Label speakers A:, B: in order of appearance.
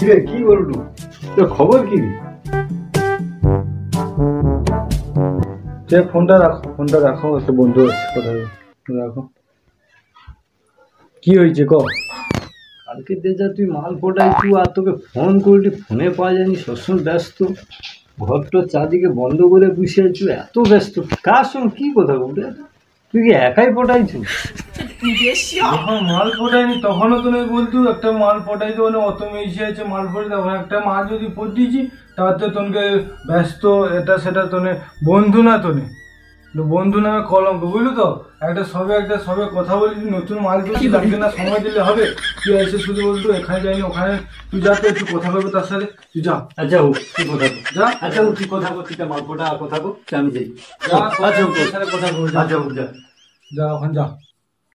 A: কিরে কি বললু তোর খবর কি রে? ফোনটা রাখো একটা বন্ধু আছে কথা রাখো। কি হয়েছে ক?
B: কালকে যা তুই মাল পটাইছু আর তোকে ফোন করলি ফোনে পাওয়া যায়নি, সবসময় ব্যস্ত, ঘরটা চারদিকে বন্ধ করে বসে আছো, এত ব্যস্ত কার সঙ্গে কি কথা বলতে? তুই কি একাই পটাইছু?
A: যখন মাল পটাইনি তখনও তো নয় বলতু একটা মাল পটাইতে মানে অত মেশি আছে মাল পটাইতে, তখন একটা মাল যদি পটিয়েছি তাতে তোকে ব্যস্ত এটা সেটা তোনে বন্ধু না তোনে বন্ধু নামে কলঙ্ক বুঝলি তো। একটা সবে কথা বলি নতুন মাল করছি লাগবে না, সময় দিলে হবে। তুই এসে শুধু বলতো এখানে যাইনি ওখানে, তুই যা তো একটু কথা বলবো তার সাথে, তুই যা।
B: আচ্ছা হোক তুই কথা বল,
A: যা।
B: আচ্ছা হোক তুই কথা বল, তুই মাল পটা কথা বল, আমি যাই।
A: যা
B: আচ্ছা হোক
A: সাথে কথা বলবো।
B: আচ্ছা হোক যা
A: যা ওখানে যা।